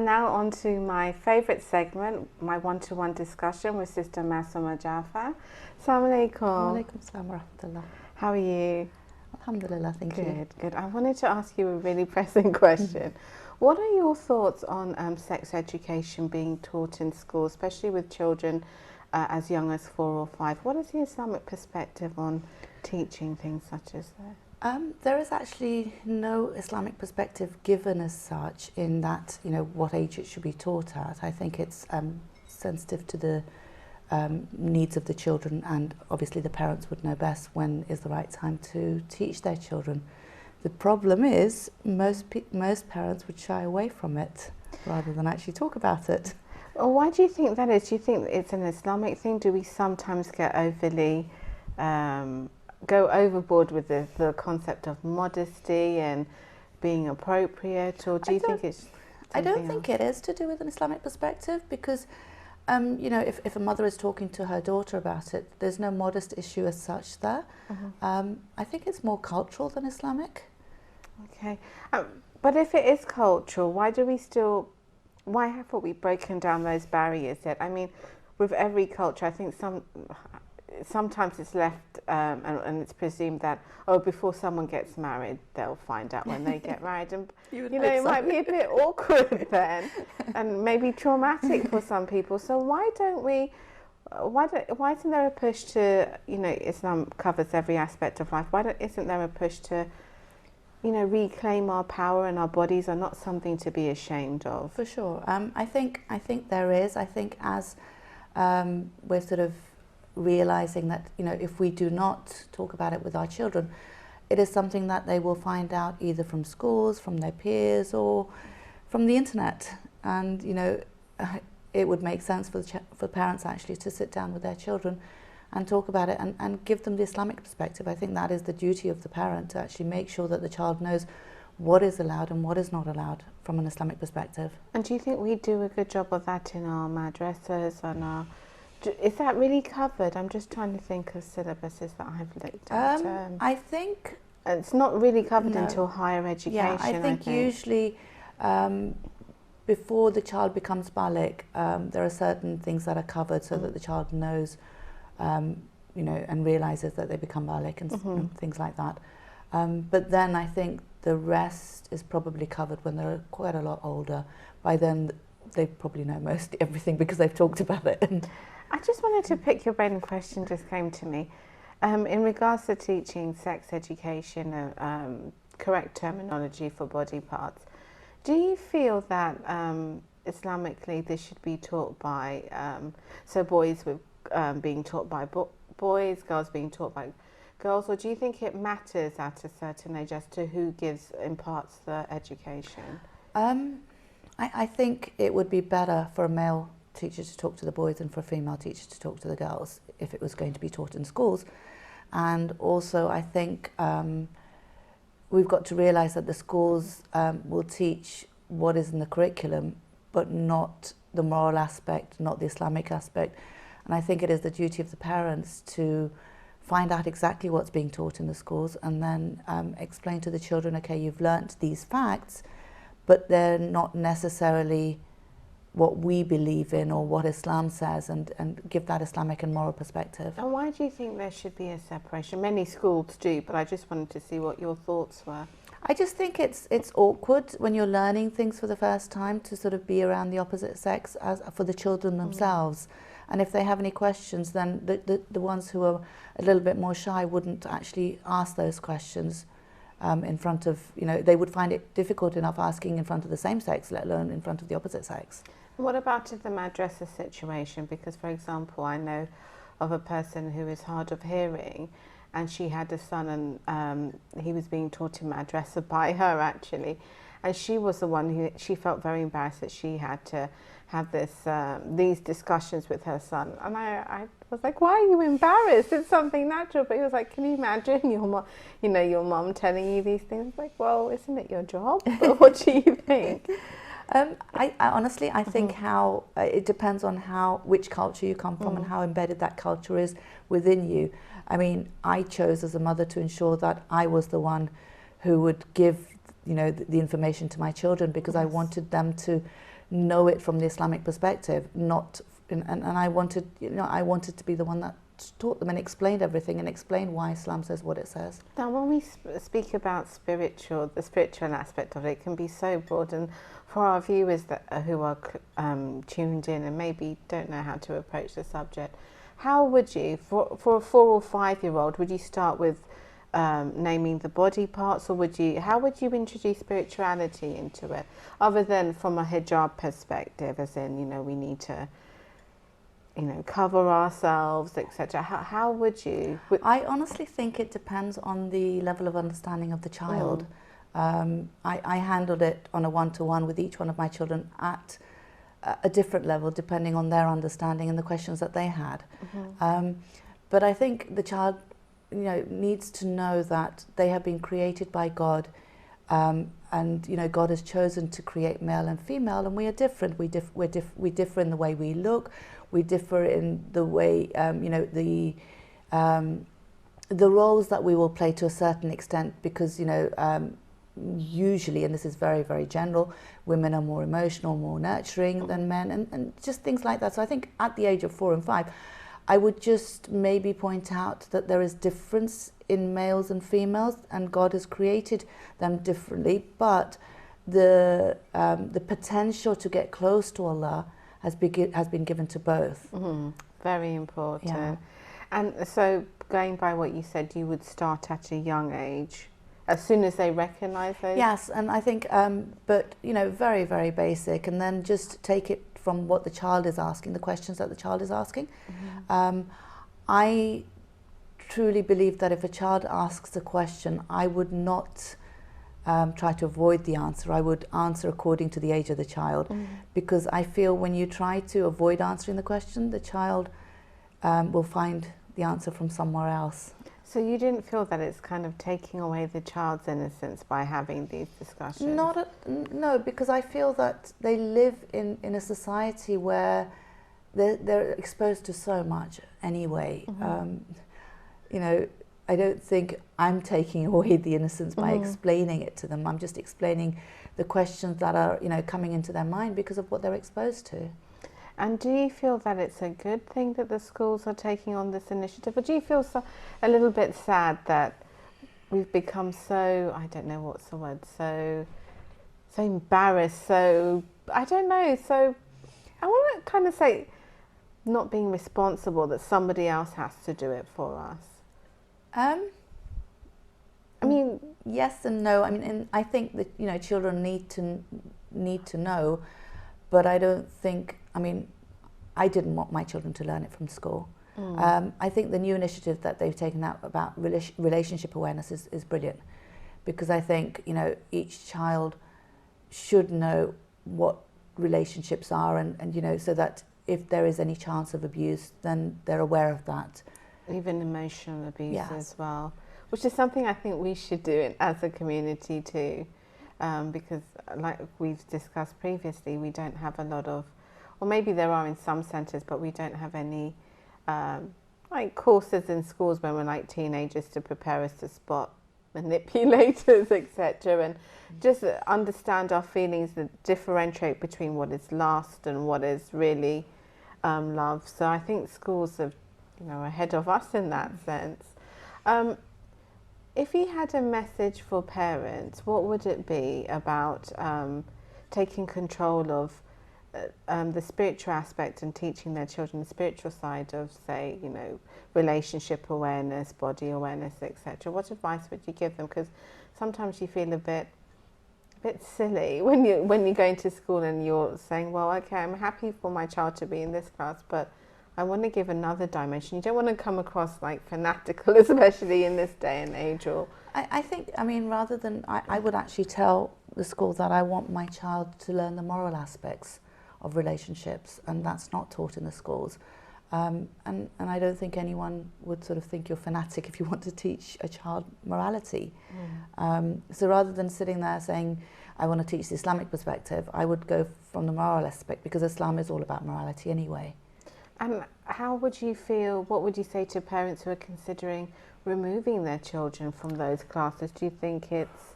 now on to my favourite segment, my one-to-one discussion with Sister Masuma Jaffer. Assalamu alaikum. Walaikum salam wa rahmatullah. How are you? Alhamdulillah, thank you. Good, good. I wanted to ask you a really pressing question. What are your thoughts on sex education being taught in schools, especially with children as young as 4 or 5? What is the Islamic perspective on teaching things such as that? There is actually no Islamic perspective given as such in that, what age it should be taught at. I think it's sensitive to the needs of the children, and obviously the parents would know best when is the right time to teach their children. The problem is most parents would shy away from it rather than actually talk about it. Well, why do you think that is? Do you think it's an Islamic thing? Do we sometimes get overly go overboard with the concept of modesty and being appropriate, or do you think it's I don't think it is to do with an Islamic perspective, because if a mother is talking to her daughter about it, there's no modest issue as such there. I think it's more cultural than Islamic. Okay, but if it is cultural, why haven't we broken down those barriers yet? I mean, with every culture, I think sometimes it's left and it's presumed that, before someone gets married, they'll find out when they get married. And, it might be a bit awkward then and maybe traumatic for some people. So why isn't there a push to, Islam covers every aspect of life. Isn't there a push to, reclaim our power, and our bodies are not something to be ashamed of? For sure. I think there is. I think as we're sort of realizing that, if we do not talk about it with our children, it is something that they will find out either from schools, from their peers, or from the internet. And, it would make sense for parents actually to sit down with their children and talk about it and give them the Islamic perspective. I think that is the duty of the parent, to actually make sure that the child knows what is allowed and what is not allowed from an Islamic perspective. And do you think we do a good job of that in our madrasas and is that really covered? I'm just trying to think of syllabuses that I've looked at. I think it's not really covered until higher education. Yeah, I think usually before the child becomes baligh, there are certain things that are covered so that the child knows, and realizes that they become baligh and things like that. But then I think the rest is probably covered when they're quite a lot older. By then, they probably know most everything because they've talked about it. I just wanted to pick your brain. A question just came to me. In regards to teaching sex education, correct terminology for body parts, do you feel that Islamically this should be taught by, so boys being taught by boys, girls being taught by girls, or do you think it matters at a certain age as to who imparts the education? I think it would be better for a male teacher to talk to the boys than for a female teacher to talk to the girls if it was going to be taught in schools. And also I think we've got to realise that the schools will teach what is in the curriculum, but not the moral aspect, not the Islamic aspect. And I think it is the duty of the parents to find out exactly what's being taught in the schools and then explain to the children, okay, you've learnt these facts, but they're not necessarily what we believe in or what Islam says, and give that Islamic and moral perspective. And why do you think there should be a separation? Many schools do, but I just wanted to see what your thoughts were. I just think it's awkward when you're learning things for the first time to sort of be around the opposite sex as for the children themselves. And if they have any questions, then the ones who are a little bit more shy wouldn't actually ask those questions in front of, they would find it difficult enough asking in front of the same sex, let alone in front of the opposite sex. What about the madrasa situation? Because, for example, I know of a person who is hard of hearing, and she had a son, and he was being taught in madrasa by her, actually. And she was the one who, she felt very embarrassed that she had to have these discussions with her son. And I was like, why are you embarrassed? It's something natural. But he was like, can you imagine your mom, your mom telling you these things? Like, well, isn't it your job? What do you think? I honestly, I think how it depends on which culture you come from and how embedded that culture is within you. I mean, I chose as a mother to ensure that I was the one who would give, the information to my children, because I wanted them to know it from the Islamic perspective, not, and I wanted, I wanted to be the one that taught them and explained everything and explained why Islam says what it says. Now, when we speak about the spiritual aspect of it can be so broad, and for our viewers that who are tuned in and maybe don't know how to approach the subject, how would you, for a 4 or 5-year-old, would you start with naming the body parts, or how would you introduce spirituality into it, other than from a hijab perspective, as in, we need to cover ourselves, etc. How would you? I honestly think it depends on the level of understanding of the child. I handled it on a one-to-one with each one of my children at a different level, depending on their understanding and the questions that they had. But I think the child, needs to know that they have been created by God, and God has chosen to create male and female, and we are different. We differ in the way we look. We differ in the way, the roles that we will play to a certain extent, because, usually, and this is very, very general, women are more emotional, more nurturing than men, and just things like that. So I think at the age of 4 and 5, I would just maybe point out that there is difference in males and females, and God has created them differently, but the potential to get close to Allah has been given to both. Very important. Yeah. And so, going by what you said, you would start at a young age, as soon as they recognise those? Yes, and I think, but very, very basic, and then just take it from what the child is asking, the questions that the child is asking. I truly believe that if a child asks a question, I would not try to avoid the answer. I would answer according to the age of the child, because I feel when you try to avoid answering the question, the child will find the answer from somewhere else. So you didn't feel that it's kind of taking away the child's innocence by having these discussions? No, because I feel that they live in a society where they're exposed to so much anyway. I don't think I'm taking away the innocence by explaining it to them. I'm just explaining the questions that are, coming into their mind because of what they're exposed to. And do you feel that it's a good thing that the schools are taking on this initiative, or do you feel a little bit sad that we've become so, I don't know what's the word, so embarrassed, so, I don't know, so, I want to kind of say, not being responsible, that somebody else has to do it for us? I mean, yes and no. I mean, and I think that children need to know, but I don't think. I mean, I didn't want my children to learn it from school. I think the new initiative that they've taken out about relationship awareness is brilliant, because I think each child should know what relationships are, and so that if there is any chance of abuse, then they're aware of that. Even emotional abuse Yes. as well, which is something I think we should do as a community too, because like we've discussed previously, we don't have a lot of, or maybe there are in some centres, but we don't have any like courses in schools when we're like teenagers to prepare us to spot manipulators, etc., and just understand our feelings and differentiate between what is lust and what is really love. So I think schools are ahead of us in that sense. If you had a message for parents, what would it be about taking control of the spiritual aspect and teaching their children the spiritual side of, say, relationship awareness, body awareness, etc.? What advice would you give them? Because sometimes you feel a bit silly when you go into school and you're saying, well, okay, I'm happy for my child to be in this class, but I want to give another dimension. You don't want to come across like fanatical, especially in this day and age. Or I think, rather than, I would actually tell the school that I want my child to learn the moral aspects of relationships, and that's not taught in the schools. And I don't think anyone would sort of think you're fanatic if you want to teach a child morality. So rather than sitting there saying, I want to teach the Islamic perspective, I would go from the moral aspect, because Islam is all about morality anyway. And how would you feel, what would you say to parents who are considering removing their children from those classes? Do you think it's...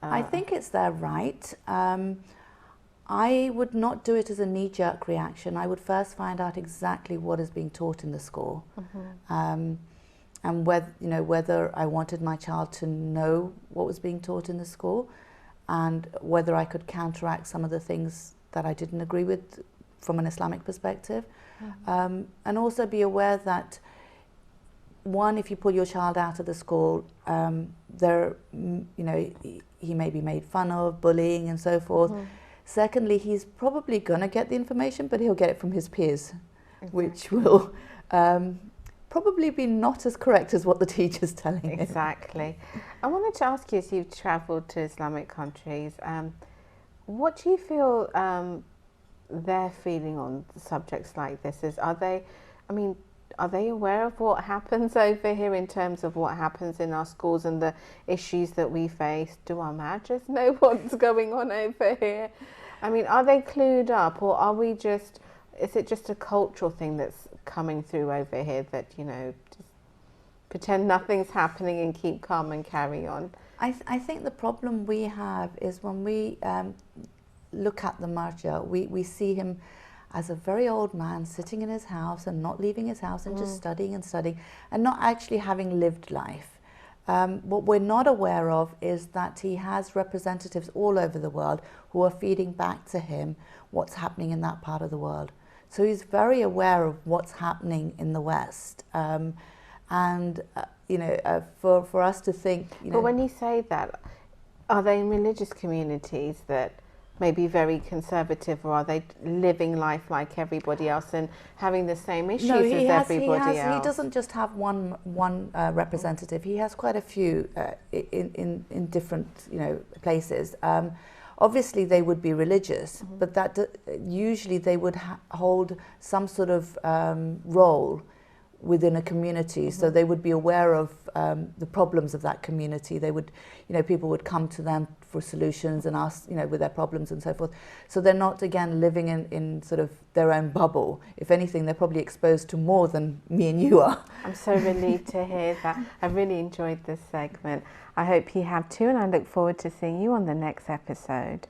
I think it's their right. I would not do it as a knee-jerk reaction. I would first find out exactly what is being taught in the school, and whether I wanted my child to know what was being taught in the school, and whether I could counteract some of the things that I didn't agree with from an Islamic perspective, and also be aware that, one, if you pull your child out of the school, he may be made fun of, bullying, and so forth. Secondly, he's probably going to get the information, but he'll get it from his peers, which will probably be not as correct as what the teacher's telling him. Exactly. I wanted to ask you, as you've travelled to Islamic countries, what do you feel their feeling on subjects like this is? Are they aware of what happens over here in terms of what happens in our schools and the issues that we face? Do our madras know what's going on over here? I mean, are they clued up, or is it just a cultural thing that's coming through over here that, just pretend nothing's happening and keep calm and carry on? I think the problem we have is when we look at the marja, we see him as a very old man sitting in his house and not leaving his house and just studying and not actually having lived life. What we're not aware of is that he has representatives all over the world who are feeding back to him what's happening in that part of the world. So he's very aware of what's happening in the West. For us to think... But when you say that, are they in religious communities that may be very conservative, or are they living life like everybody else and having the same issues as everybody else? He doesn't just have one representative. He has quite a few in different places. Obviously, they would be religious, but that usually they would hold some sort of role within a community, so they would be aware of the problems of that community. They would, people would come to them for solutions and ask, with their problems and so forth. So they're not, again, living in sort of their own bubble. If anything, they're probably exposed to more than me and you are. I'm so relieved to hear that. I really enjoyed this segment. I hope you have too, and I look forward to seeing you on the next episode.